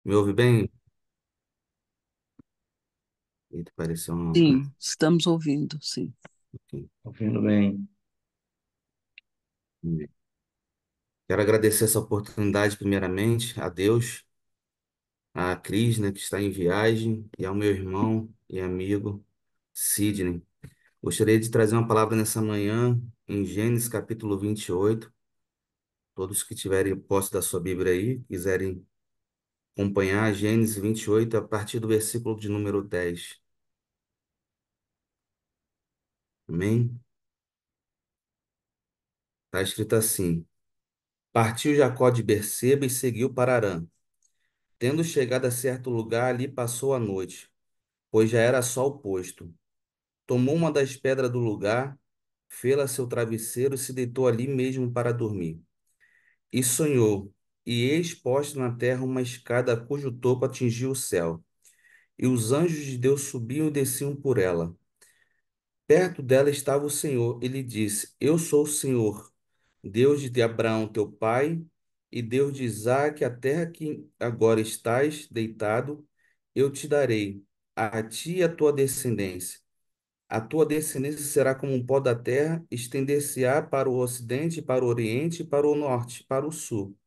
Me ouve bem? Eita, pareceu um... Sim, estamos ouvindo, sim. aqui. Ouvindo bem. Quero agradecer essa oportunidade, primeiramente, a Deus, a Cris, né, que está em viagem, e ao meu irmão e amigo, Sidney. Gostaria de trazer uma palavra nessa manhã, em Gênesis capítulo 28. Todos que tiverem posse da sua Bíblia aí, quiserem acompanhar Gênesis 28, a partir do versículo de número 10. Amém? Está escrito assim: Partiu Jacó de Berseba e seguiu para Harã. Tendo chegado a certo lugar, ali passou a noite, pois já era sol posto. Tomou uma das pedras do lugar, fê-la seu travesseiro e se deitou ali mesmo para dormir. E sonhou, e eis posta na terra uma escada cujo topo atingia o céu, e os anjos de Deus subiam e desciam por ela. Perto dela estava o Senhor, e lhe disse: Eu sou o Senhor, Deus de Abraão teu pai, e Deus de Isaque, a terra que agora estás deitado, eu te darei, a ti e a tua descendência. A tua descendência será como um pó da terra, estender-se-á para o ocidente, para o oriente, para o norte, para o sul.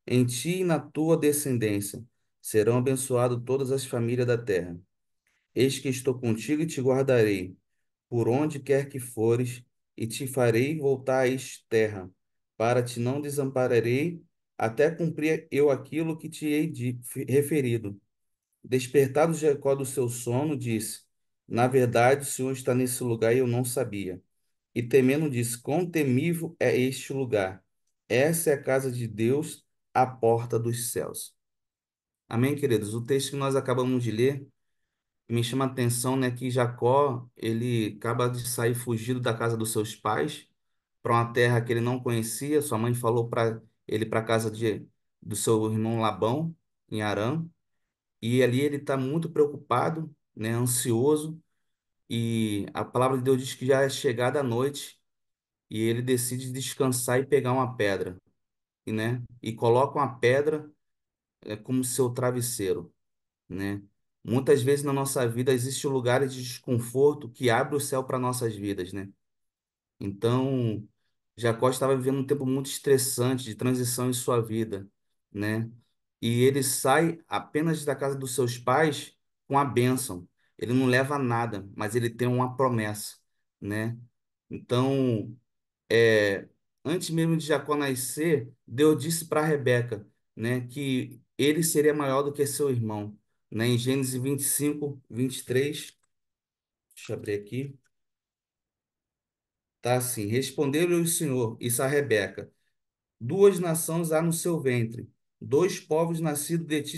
Em ti e na tua descendência serão abençoadas todas as famílias da terra. Eis que estou contigo e te guardarei por onde quer que fores, e te farei voltar a esta terra, para te não desampararei, até cumprir eu aquilo que te hei referido. Despertado Jacó do seu sono, disse: Na verdade, o Senhor está nesse lugar e eu não sabia. E temendo disse: Quão temível é este lugar! Essa é a casa de Deus, a porta dos céus. Amém, queridos? O texto que nós acabamos de ler me chama a atenção, né, que Jacó, ele acaba de sair fugido da casa dos seus pais para uma terra que ele não conhecia. Sua mãe falou para ele para a casa do seu irmão Labão, em Harã, e ali ele está muito preocupado, né, ansioso, e a palavra de Deus diz que já é chegada a noite, e ele decide descansar e pegar uma pedra, e coloca uma pedra como seu travesseiro, né? Muitas vezes na nossa vida existem lugares de desconforto que abrem o céu para nossas vidas, né? Então, Jacó estava vivendo um tempo muito estressante de transição em sua vida, né? E ele sai apenas da casa dos seus pais com a bênção. Ele não leva nada, mas ele tem uma promessa, né? Então, é, antes mesmo de Jacó nascer, Deus disse para Rebeca, né, que ele seria maior do que seu irmão, né? Em Gênesis 25, 23, deixa eu abrir aqui, tá assim: Respondeu-lhe o Senhor, isso a Rebeca: Duas nações há no seu ventre, dois povos nascidos de ti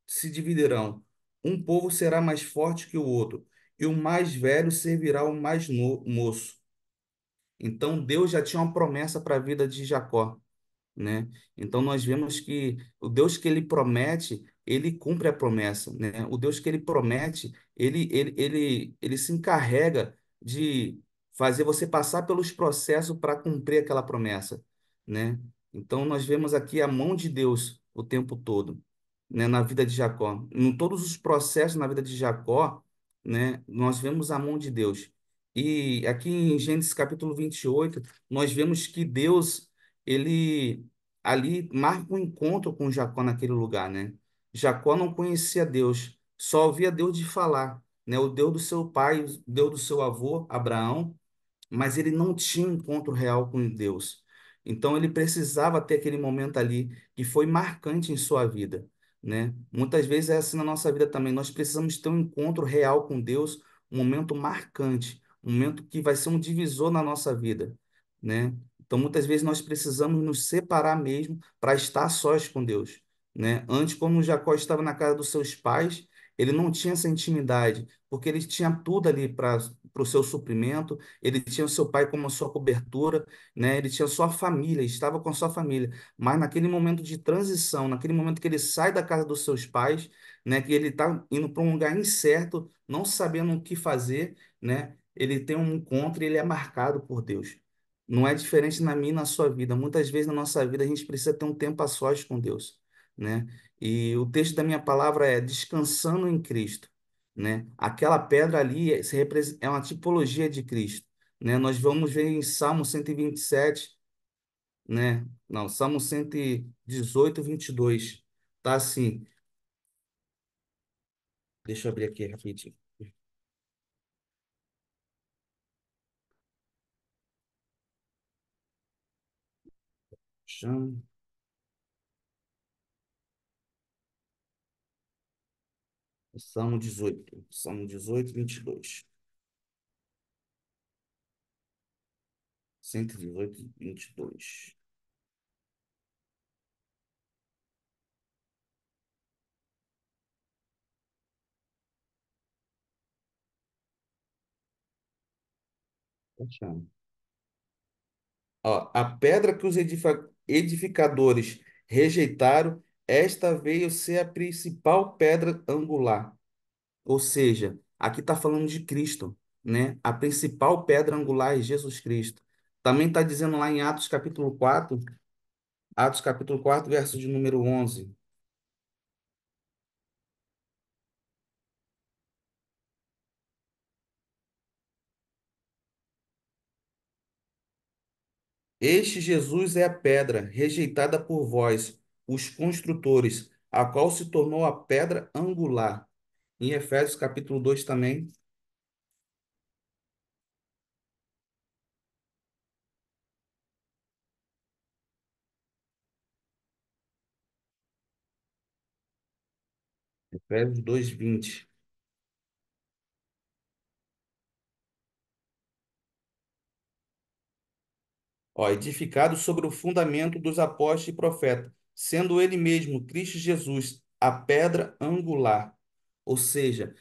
se dividirão. Um povo será mais forte que o outro, e o mais velho servirá ao mais moço. Então Deus já tinha uma promessa para a vida de Jacó, né? Então nós vemos que o Deus que ele promete, ele cumpre a promessa, né? O Deus que ele promete, ele se encarrega de fazer você passar pelos processos para cumprir aquela promessa, né? Então nós vemos aqui a mão de Deus o tempo todo, né, na vida de Jacó. Em todos os processos na vida de Jacó, né, nós vemos a mão de Deus. E aqui em Gênesis capítulo 28 nós vemos que Deus ele ali marca um encontro com Jacó naquele lugar, né? Jacó não conhecia Deus, só ouvia Deus de falar, né? O Deus do seu pai, o Deus do seu avô, Abraão, mas ele não tinha um encontro real com Deus. Então ele precisava ter aquele momento ali que foi marcante em sua vida, né? Muitas vezes é assim na nossa vida também. Nós precisamos ter um encontro real com Deus, um momento marcante, um momento que vai ser um divisor na nossa vida, né? Então muitas vezes nós precisamos nos separar mesmo para estar sós com Deus, né? Antes, quando Jacó estava na casa dos seus pais, ele não tinha essa intimidade, porque ele tinha tudo ali para o seu suprimento. Ele tinha o seu pai como sua cobertura, né? Ele tinha sua família, estava com sua família. Mas naquele momento de transição, naquele momento que ele sai da casa dos seus pais, né? Que ele está indo para um lugar incerto, não sabendo o que fazer, né? Ele tem um encontro e ele é marcado por Deus. Não é diferente na minha e na sua vida. Muitas vezes na nossa vida a gente precisa ter um tempo a sós com Deus, né? E o texto da minha palavra é descansando em Cristo, né? Aquela pedra ali é uma tipologia de Cristo, né? Nós vamos ver em Salmo 127, né? Não, Salmo 118, 22. Tá assim, deixa eu abrir aqui rapidinho. Chama- Salmo 18, 22. 118, 22. Chama. Ó, a pedra que os edificadores rejeitaram, esta veio ser a principal pedra angular. Ou seja, aqui está falando de Cristo, né? A principal pedra angular é Jesus Cristo. Também está dizendo lá em Atos capítulo 4, verso de número 11. Este Jesus é a pedra rejeitada por vós, os construtores, a qual se tornou a pedra angular. Em Efésios capítulo 2 também. Efésios 2, 20. Ó, edificado sobre o fundamento dos apóstolos e profetas, sendo ele mesmo, Cristo Jesus, a pedra angular. Ou seja,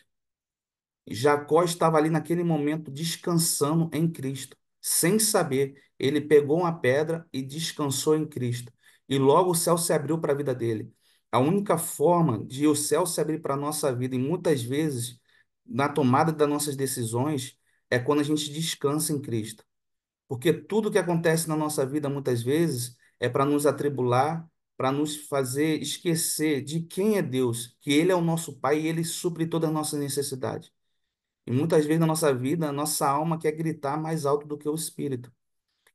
Jacó estava ali naquele momento descansando em Cristo, sem saber. Ele pegou uma pedra e descansou em Cristo. E logo o céu se abriu para a vida dele. A única forma de o céu se abrir para a nossa vida, e muitas vezes, na tomada das nossas decisões, é quando a gente descansa em Cristo. Porque tudo que acontece na nossa vida, muitas vezes, é para nos atribular, para nos fazer esquecer de quem é Deus, que Ele é o nosso Pai e Ele supre todas as nossas necessidades. E muitas vezes na nossa vida, a nossa alma quer gritar mais alto do que o espírito.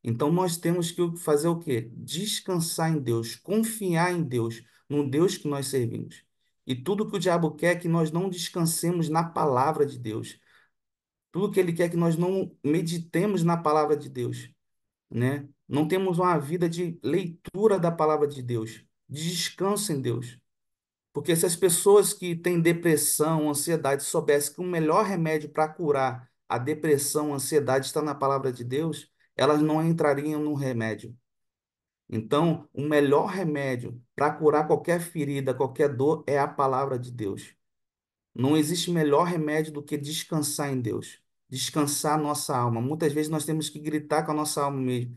Então nós temos que fazer o quê? Descansar em Deus, confiar em Deus, no Deus que nós servimos. E tudo que o diabo quer é que nós não descansemos na palavra de Deus. Tudo que ele quer é que nós não meditemos na palavra de Deus, né? Não temos uma vida de leitura da palavra de Deus, de descanso em Deus. Porque se as pessoas que têm depressão, ansiedade, soubessem que o melhor remédio para curar a depressão, a ansiedade está na palavra de Deus, elas não entrariam no remédio. Então, o melhor remédio para curar qualquer ferida, qualquer dor, é a palavra de Deus. Não existe melhor remédio do que descansar em Deus, descansar a nossa alma. Muitas vezes nós temos que gritar com a nossa alma mesmo,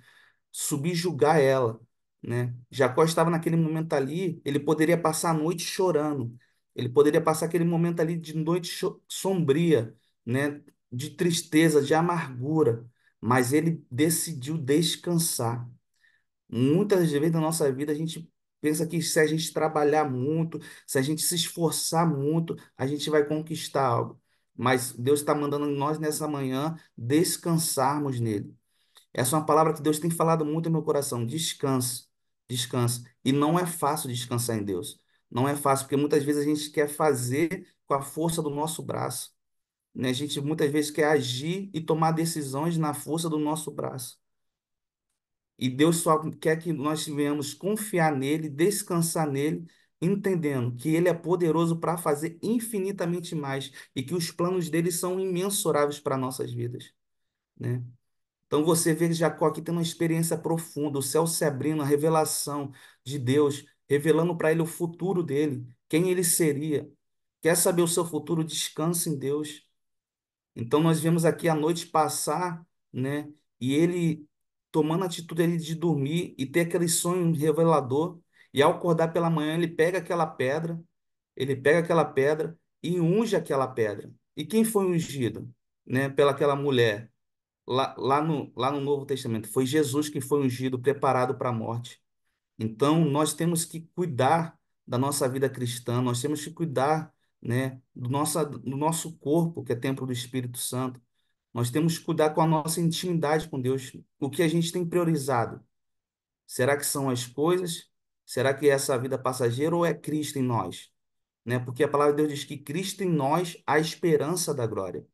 subjugar ela, né? Jacó estava naquele momento ali, ele poderia passar a noite chorando, ele poderia passar aquele momento ali de noite sombria, né? De tristeza, de amargura, mas ele decidiu descansar. Muitas vezes na nossa vida a gente pensa que se a gente trabalhar muito, se a gente se esforçar muito, a gente vai conquistar algo. Mas Deus está mandando nós nessa manhã descansarmos nele. Essa é uma palavra que Deus tem falado muito no meu coração. Descanse, descanse. E não é fácil descansar em Deus. Não é fácil, porque muitas vezes a gente quer fazer com a força do nosso braço, né? A gente muitas vezes quer agir e tomar decisões na força do nosso braço. E Deus só quer que nós venhamos confiar nele, descansar nele, entendendo que ele é poderoso para fazer infinitamente mais e que os planos dele são imensuráveis para nossas vidas, né? Então você vê Jacó aqui tendo uma experiência profunda, o céu se abrindo, a revelação de Deus, revelando para ele o futuro dele, quem ele seria. Quer saber o seu futuro? Descanse em Deus. Então nós vemos aqui a noite passar, né? E ele tomando a atitude ali de dormir e ter aquele sonho revelador, e ao acordar pela manhã ele pega aquela pedra e unge aquela pedra. E quem foi ungido, né, pela aquela mulher? Lá no Novo Testamento, foi Jesus que foi ungido, preparado para a morte. Então, nós temos que cuidar, da nossa vida cristã, nós temos que cuidar, né, do nosso corpo, que é templo do Espírito Santo. Nós temos que cuidar com a nossa intimidade com Deus, o que a gente tem priorizado. Será que são as coisas? Será que é essa vida passageira ou é Cristo em nós? Né? Porque a palavra de Deus diz que Cristo em nós, a esperança da glória.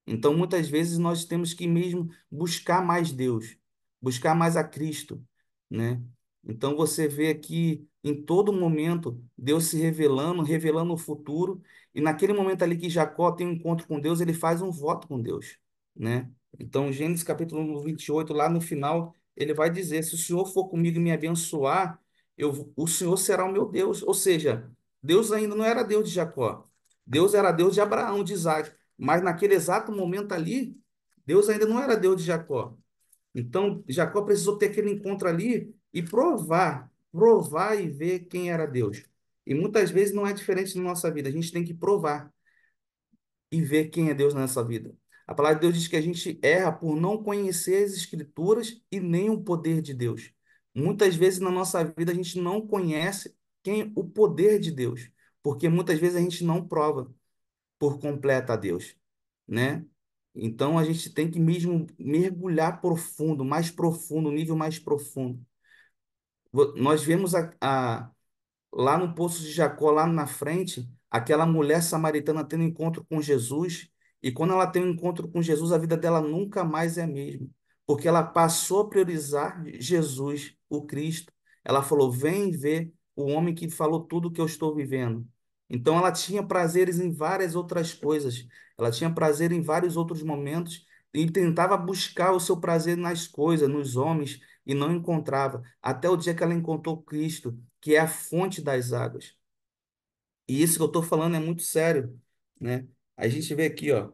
Então, muitas vezes, nós temos que mesmo buscar mais Deus, buscar mais a Cristo, né? Então, você vê aqui, em todo momento, Deus se revelando, revelando o futuro, e naquele momento ali que Jacó tem um encontro com Deus, ele faz um voto com Deus, né? Então, Gênesis capítulo 28, lá no final, ele vai dizer: se o Senhor for comigo e me abençoar, o Senhor será o meu Deus. Ou seja, Deus ainda não era Deus de Jacó, Deus era Deus de Abraão, de Isaac. Mas naquele exato momento ali, Deus ainda não era Deus de Jacó. Então, Jacó precisou ter aquele encontro ali e provar e ver quem era Deus. E muitas vezes não é diferente na nossa vida. A gente tem que provar e ver quem é Deus na nossa vida. A palavra de Deus diz que a gente erra por não conhecer as Escrituras e nem o poder de Deus. Muitas vezes na nossa vida a gente não conhece o poder de Deus, porque muitas vezes a gente não prova por completo a Deus, né? Então a gente tem que mesmo mergulhar profundo, mais profundo, um nível mais profundo. Nós vemos lá no Poço de Jacó, lá na frente, aquela mulher samaritana tendo encontro com Jesus, e quando ela tem um encontro com Jesus, a vida dela nunca mais é a mesma, porque ela passou a priorizar Jesus, o Cristo. Ela falou: vem ver o homem que falou tudo o que eu estou vivendo. Então ela tinha prazeres em várias outras coisas, ela tinha prazer em vários outros momentos, e tentava buscar o seu prazer nas coisas, nos homens, e não encontrava, até o dia que ela encontrou Cristo, que é a fonte das águas. E isso que eu estou falando é muito sério, né? A gente vê aqui, ó,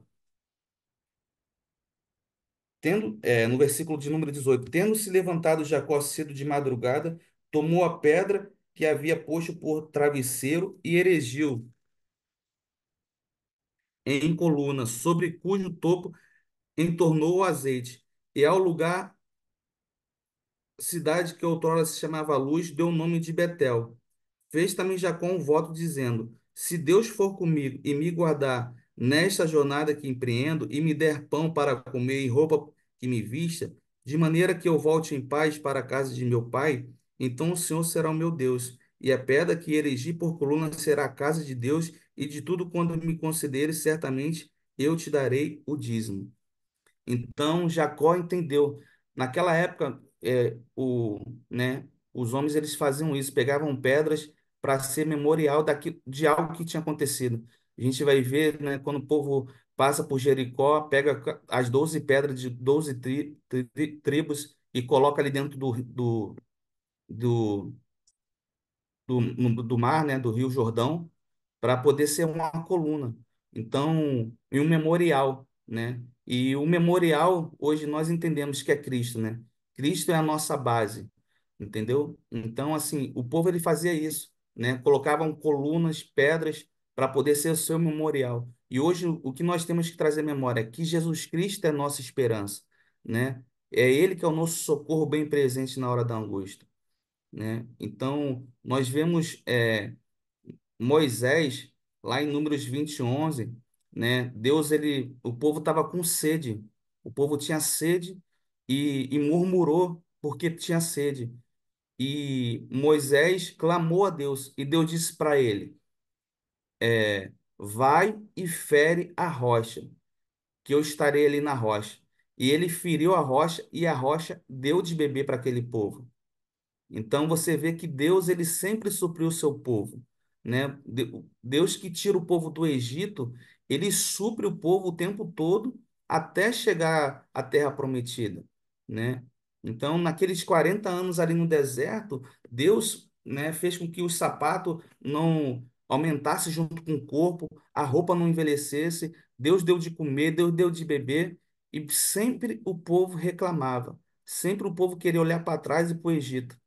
no versículo de número 18: tendo se levantado Jacó cedo de madrugada, tomou a pedra que havia posto por travesseiro e erigiu em coluna, sobre cujo topo entornou o azeite. E ao lugar, cidade que outrora se chamava Luz, deu o nome de Betel. Fez também Jacó um voto dizendo: se Deus for comigo e me guardar nesta jornada que empreendo, e me der pão para comer e roupa que me vista, de maneira que eu volte em paz para a casa de meu pai, então o Senhor será o meu Deus, e a pedra que erigi por coluna será a casa de Deus, e de tudo quanto me concederes, certamente eu te darei o dízimo. Então Jacó entendeu. Naquela época, né, os homens eles faziam isso, pegavam pedras para ser memorial de algo que tinha acontecido. A gente vai ver, né, quando o povo passa por Jericó, pega as 12 pedras de 12 tribos e coloca ali dentro do, do mar, né, do Rio Jordão, para poder ser uma coluna. Então, e um memorial, né? E o memorial, hoje nós entendemos que é Cristo, né? Cristo é a nossa base, entendeu? Então, assim, o povo ele fazia isso, né? Colocavam colunas, pedras para poder ser o seu memorial. E hoje o que nós temos que trazer à memória é que Jesus Cristo é nossa esperança, né? É Ele que é o nosso socorro bem presente na hora da angústia, né? Então, nós vemos Moisés, lá em Números 20 11, né? O povo estava com sede, o povo tinha sede e murmurou porque tinha sede. E Moisés clamou a Deus e Deus disse para ele: vai e fere a rocha, que eu estarei ali na rocha. E ele feriu a rocha e a rocha deu de beber para aquele povo. Então você vê que Deus ele sempre supriu o seu povo, né? Deus que tira o povo do Egito, ele supre o povo o tempo todo até chegar à terra prometida, né? Então, naqueles 40 anos ali no deserto, Deus, né, fez com que o sapato não aumentasse junto com o corpo, a roupa não envelhecesse, Deus deu de comer, Deus deu de beber, e sempre o povo reclamava, sempre o povo queria olhar para trás e para o Egito,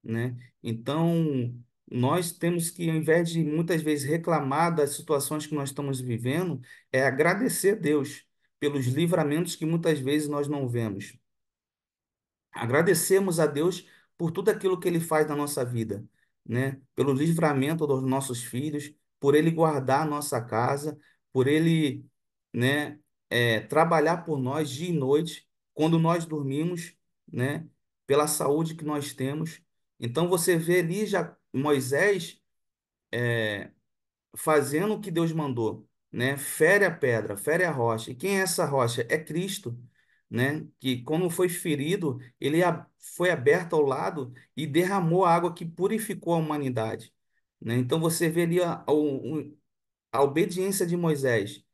né? Então, nós temos que, ao invés de muitas vezes reclamar das situações que nós estamos vivendo, é agradecer a Deus pelos livramentos que muitas vezes nós não vemos. Agradecemos a Deus por tudo aquilo que Ele faz na nossa vida, né? Pelo livramento dos nossos filhos, por Ele guardar a nossa casa, por Ele, né, trabalhar por nós dia e noite, quando nós dormimos, né? Pela saúde que nós temos. Então você vê ali já Moisés fazendo o que Deus mandou, né? Fere a pedra, fere a rocha. E quem é essa rocha? É Cristo, né? Que quando foi ferido, foi aberto ao lado e derramou a água que purificou a humanidade, né? Então você vê ali a obediência de Moisés,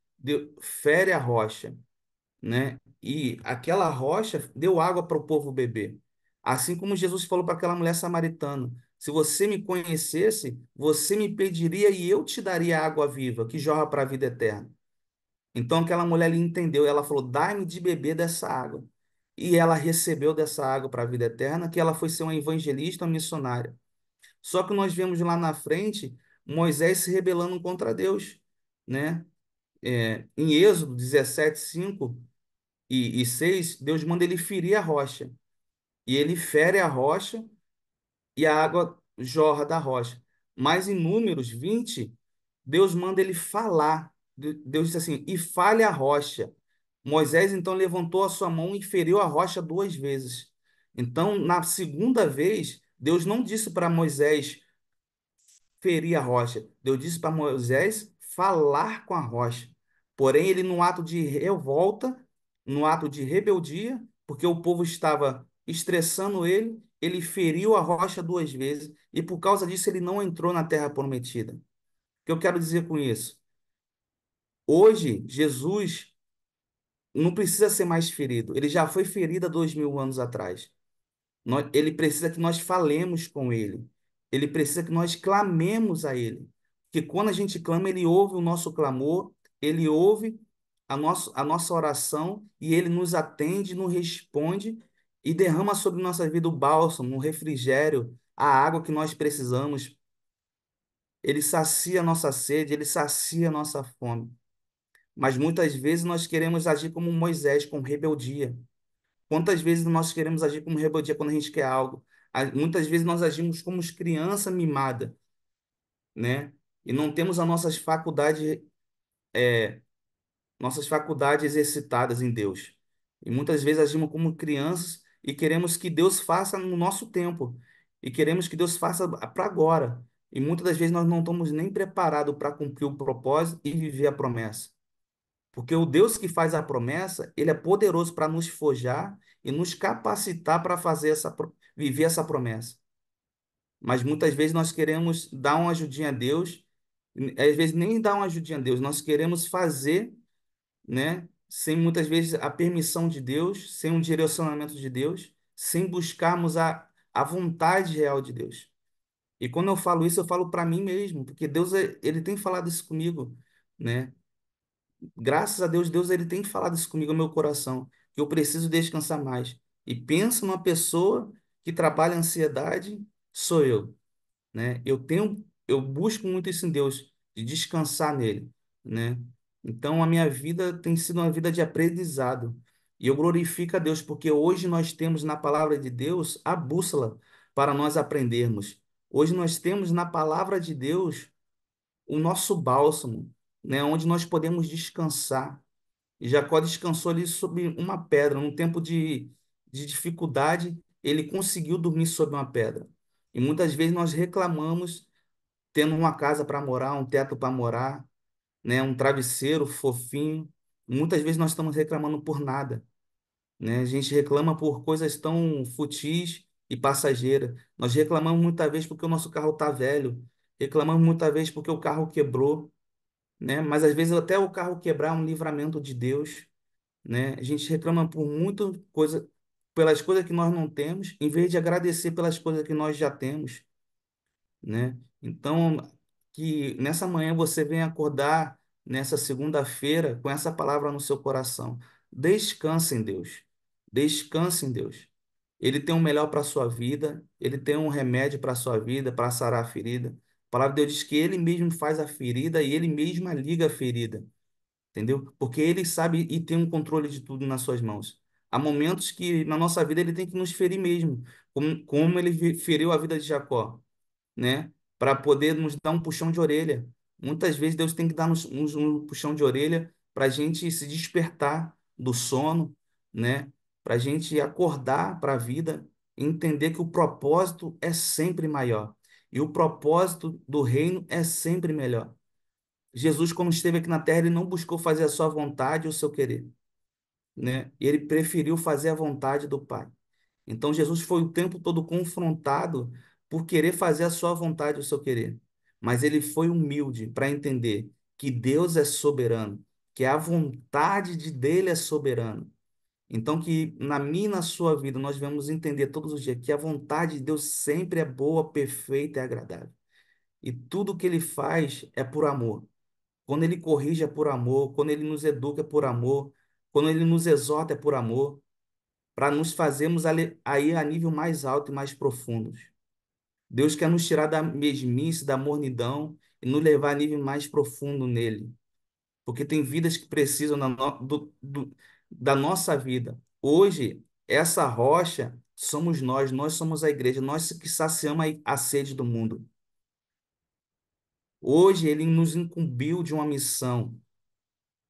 fere a rocha, né? E aquela rocha deu água para o povo beber. Assim como Jesus falou para aquela mulher samaritana: se você me conhecesse, você me pediria e eu te daria água viva, que jorra para a vida eterna. Então aquela mulher ali entendeu, ela falou: dai-me de beber dessa água. E ela recebeu dessa água para a vida eterna, que ela foi ser uma evangelista, uma missionária. Só que nós vemos lá na frente Moisés se rebelando contra Deus, né? Em Êxodo 17:5 e 6, Deus manda ele ferir a rocha. E ele fere a rocha e a água jorra da rocha. Mas em Números 20, Deus manda ele falar. Deus disse assim: e fale a rocha. Moisés então levantou a sua mão e feriu a rocha 2 vezes. Então, na segunda vez, Deus não disse para Moisés ferir a rocha. Deus disse para Moisés falar com a rocha. Porém, ele, no ato de revolta, no ato de rebeldia, porque o povo estava estressando ele, ele feriu a rocha 2 vezes e por causa disso ele não entrou na terra prometida. O que eu quero dizer com isso? Hoje, Jesus não precisa ser mais ferido. Ele já foi ferido há 2000 anos atrás. Ele precisa que nós falemos com ele. Ele precisa que nós clamemos a ele. Porque quando a gente clama, ele ouve o nosso clamor, ele ouve a nossa oração e ele nos atende, nos responde e derrama sobre nossa vida o bálsamo, o refrigério, a água que nós precisamos. Ele sacia a nossa sede, ele sacia a nossa fome. Mas muitas vezes nós queremos agir como Moisés, com rebeldia. Quantas vezes nós queremos agir como rebeldia quando a gente quer algo? Muitas vezes nós agimos como criança mimada, né? E não temos as nossas faculdades exercitadas em Deus. E muitas vezes agimos como crianças e queremos que Deus faça no nosso tempo. E queremos que Deus faça para agora. E muitas das vezes nós não estamos nem preparados para cumprir o propósito e viver a promessa. Porque o Deus que faz a promessa, ele é poderoso para nos forjar e nos capacitar para fazer viver essa promessa. Mas muitas vezes nós queremos dar uma ajudinha a Deus, e às vezes nem dar uma ajudinha a Deus, nós queremos fazer, né, sem muitas vezes a permissão de Deus, sem um direcionamento de Deus, sem buscarmos a vontade real de Deus. E quando eu falo isso, eu falo para mim mesmo, porque Deus, ele tem falado isso comigo, né? Graças a Deus, Deus ele tem falado isso comigo no meu coração, que eu preciso descansar mais. E pensa numa pessoa que trabalha a ansiedade, sou eu, né? Eu busco muito isso em Deus, de descansar nele, né? Então a minha vida tem sido uma vida de aprendizado. E eu glorifico a Deus porque hoje nós temos na palavra de Deus a bússola para nós aprendermos. Hoje nós temos na palavra de Deus o nosso bálsamo, né? Onde nós podemos descansar. E Jacó descansou ali sobre uma pedra, num tempo de dificuldade, ele conseguiu dormir sobre uma pedra. E muitas vezes nós reclamamos tendo uma casa para morar, um teto para morar, né, um travesseiro fofinho. Muitas vezes nós estamos reclamando por nada, né? A gente reclama por coisas tão futis e passageiras. Nós reclamamos muitas vezes porque o nosso carro está velho, reclamamos muitas vezes porque o carro quebrou, né? Mas às vezes até o carro quebrar é um livramento de Deus, né? A gente reclama por muita coisa, pelas coisas que nós não temos, em vez de agradecer pelas coisas que nós já temos, né? Então, que nessa manhã você venha acordar nessa segunda-feira com essa palavra no seu coração. Descanse em Deus. Descanse em Deus. Ele tem o melhor para a sua vida, ele tem um remédio para a sua vida, para sarar a ferida. A palavra de Deus diz que ele mesmo faz a ferida e ele mesmo liga a ferida, entendeu? Porque ele sabe e tem um controle de tudo nas suas mãos. Há momentos que na nossa vida ele tem que nos ferir mesmo, como ele feriu a vida de Jacó. né? Para poder nos dar um puxão de orelha. Muitas vezes Deus tem que dar um puxão de orelha para a gente se despertar do sono, né? Para a gente acordar para a vida e entender que o propósito é sempre maior. E o propósito do reino é sempre melhor. Jesus, quando esteve aqui na terra, ele não buscou fazer a sua vontade ou o seu querer, né? Ele preferiu fazer a vontade do Pai. Então Jesus foi o tempo todo confrontado por querer fazer a sua vontade, o seu querer. Mas ele foi humilde para entender que Deus é soberano, que a vontade de dele é soberana. Então que na minha e na sua vida nós vamos entender todos os dias que a vontade de Deus sempre é boa, perfeita e agradável. E tudo que ele faz é por amor. Quando ele corrige é por amor, quando ele nos educa é por amor, quando ele nos exorta é por amor para nos fazermos aí a nível mais alto e mais profundos. Deus quer nos tirar da mesmice, da mornidão e nos levar a nível mais profundo nele. Porque tem vidas que precisam da nossa vida. Hoje, essa rocha somos nós somos a igreja, nós que saciamos a sede do mundo. Hoje, ele nos incumbiu de uma missão.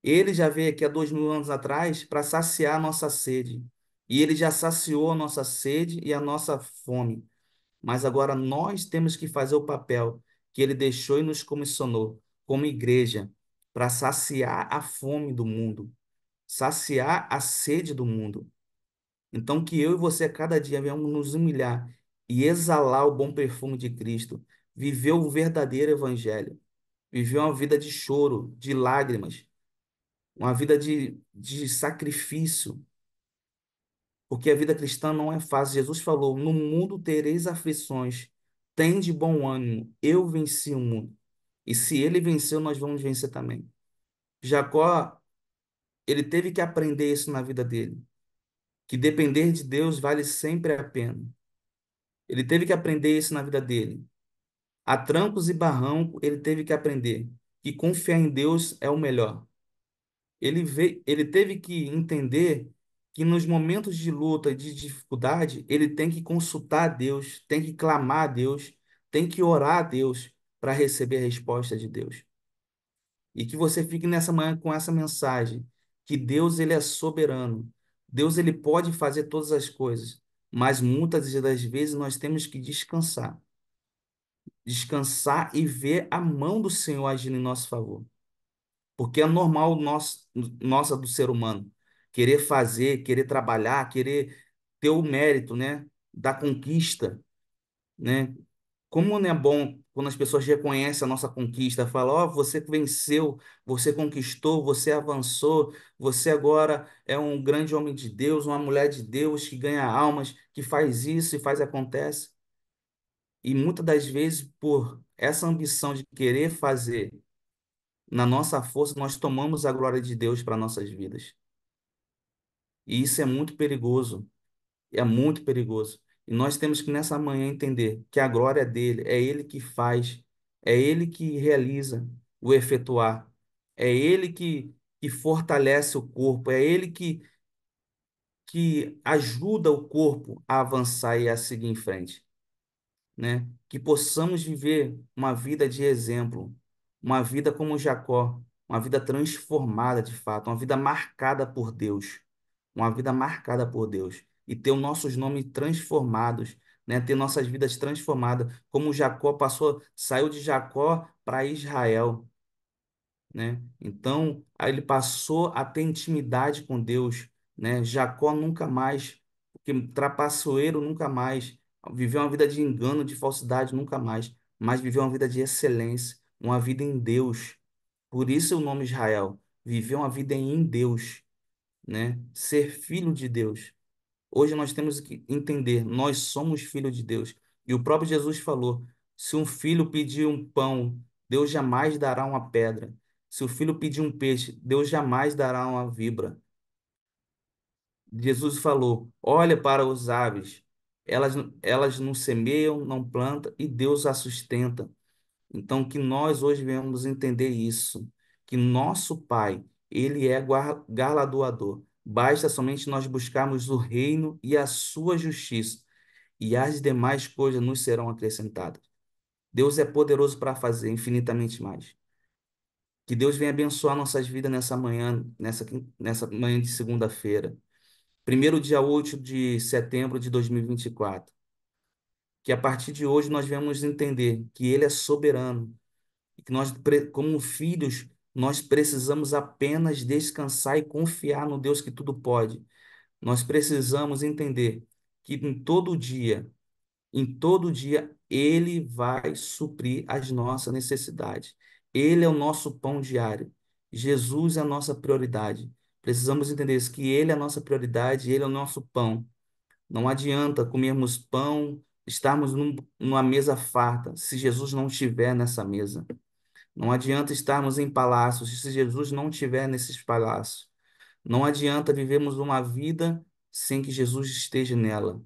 Ele já veio aqui há 2000 anos atrás para saciar a nossa sede. E ele já saciou a nossa sede e a nossa fome. Mas agora nós temos que fazer o papel que ele deixou e nos comissionou como igreja para saciar a fome do mundo, saciar a sede do mundo. Então, que eu e você, a cada dia, venhamos nos humilhar e exalar o bom perfume de Cristo, viver o verdadeiro evangelho, viver uma vida de choro, de lágrimas, uma vida de sacrifício, porque a vida cristã não é fácil. Jesus falou: no mundo tereis aflições, tende bom ânimo, eu venci o mundo. E se ele venceu, nós vamos vencer também. Jacó, ele teve que aprender isso na vida dele, que depender de Deus vale sempre a pena. Ele teve que aprender isso na vida dele. A trancos e barrancos, ele teve que aprender que confiar em Deus é o melhor. Ele teve que entender que nos momentos de luta e de dificuldade, ele tem que consultar a Deus, tem que clamar a Deus, tem que orar a Deus para receber a resposta de Deus. E que você fique nessa manhã com essa mensagem, que Deus ele é soberano. Deus ele pode fazer todas as coisas, mas muitas das vezes nós temos que descansar. Descansar e ver a mão do Senhor agindo em nosso favor. Porque é normal nossa do ser humano querer fazer, querer trabalhar, querer ter o mérito, né, da conquista, né? Como não é bom quando as pessoas reconhecem a nossa conquista, falam, ó, você venceu, você conquistou, você avançou, você agora é um grande homem de Deus, uma mulher de Deus que ganha almas, que faz isso e faz acontece. E muitas das vezes, por essa ambição de querer fazer na nossa força, nós tomamos a glória de Deus para nossas vidas. E isso é muito perigoso, é muito perigoso. E nós temos que nessa manhã entender que a glória é dele, é ele que faz, é ele que realiza o efetuar, é ele que fortalece o corpo, é ele que ajuda o corpo a avançar e a seguir em frente, né? Que possamos viver uma vida de exemplo, uma vida como Jacó, uma vida transformada de fato, uma vida marcada por Deus, uma vida marcada por Deus e ter os nossos nomes transformados, né? Ter nossas vidas transformadas, como Jacó passou, saiu de Jacó para Israel, né? Então, aí ele passou a ter intimidade com Deus, né? Jacó nunca mais, porque trapaçoeiro nunca mais, viveu uma vida de engano, de falsidade nunca mais, mas viveu uma vida de excelência, uma vida em Deus. Por isso o nome Israel, viveu uma vida em Deus, né? Ser filho de Deus. Hoje nós temos que entender, nós somos filhos de Deus. E o próprio Jesus falou: se um filho pedir um pão, Deus jamais dará uma pedra. Se o filho pedir um peixe, Deus jamais dará uma vibra. Jesus falou: olha para os aves, elas não semeiam, não plantam, e Deus as sustenta. Então, que nós hoje venhamos entender isso, que nosso Pai, ele é galardoador. Basta somente nós buscarmos o reino e a sua justiça, e as demais coisas nos serão acrescentadas. Deus é poderoso para fazer infinitamente mais. Que Deus venha abençoar nossas vidas nessa manhã, nessa manhã de segunda-feira, primeiro dia útil de setembro de 2024. Que a partir de hoje nós venhamos entender que Ele é soberano e que nós, como filhos, nós precisamos apenas descansar e confiar no Deus que tudo pode. Nós precisamos entender que em todo dia, Ele vai suprir as nossas necessidades. Ele é o nosso pão diário. Jesus é a nossa prioridade. Precisamos entender isso, que Ele é a nossa prioridade, Ele é o nosso pão. Não adianta comermos pão, estarmos numa mesa farta, se Jesus não estiver nessa mesa. Não adianta estarmos em palácios, se Jesus não estiver nesses palácios. Não adianta vivermos uma vida sem que Jesus esteja nela.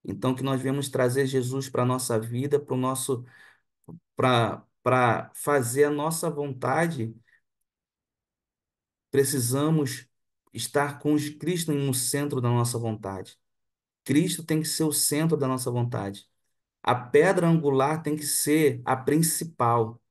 Então, que nós viemos trazer Jesus para a nossa vida, para fazer a nossa vontade, precisamos estar com Cristo no centro da nossa vontade. Cristo tem que ser o centro da nossa vontade. A pedra angular tem que ser a principal.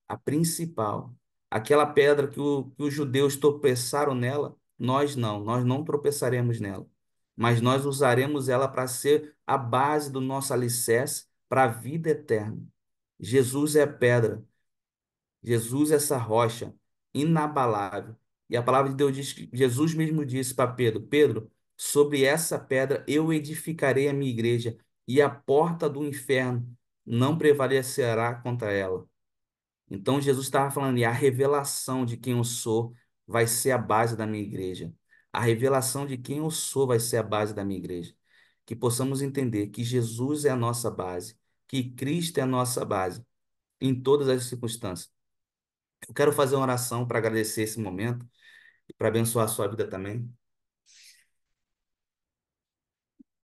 A principal. Aquela pedra que os judeus tropeçaram nela, nós não tropeçaremos nela. Mas nós usaremos ela para ser a base do nosso alicerce para a vida eterna. Jesus é a pedra, Jesus é essa rocha inabalável. E a palavra de Deus diz que Jesus mesmo disse para Pedro: Pedro, sobre essa pedra eu edificarei a minha igreja, e a porta do inferno não prevalecerá contra ela. Então Jesus estava falando, e a revelação de quem eu sou vai ser a base da minha igreja. A revelação de quem eu sou vai ser a base da minha igreja. Que possamos entender que Jesus é a nossa base, que Cristo é a nossa base em todas as circunstâncias. Eu quero fazer uma oração para agradecer esse momento e para abençoar a sua vida também.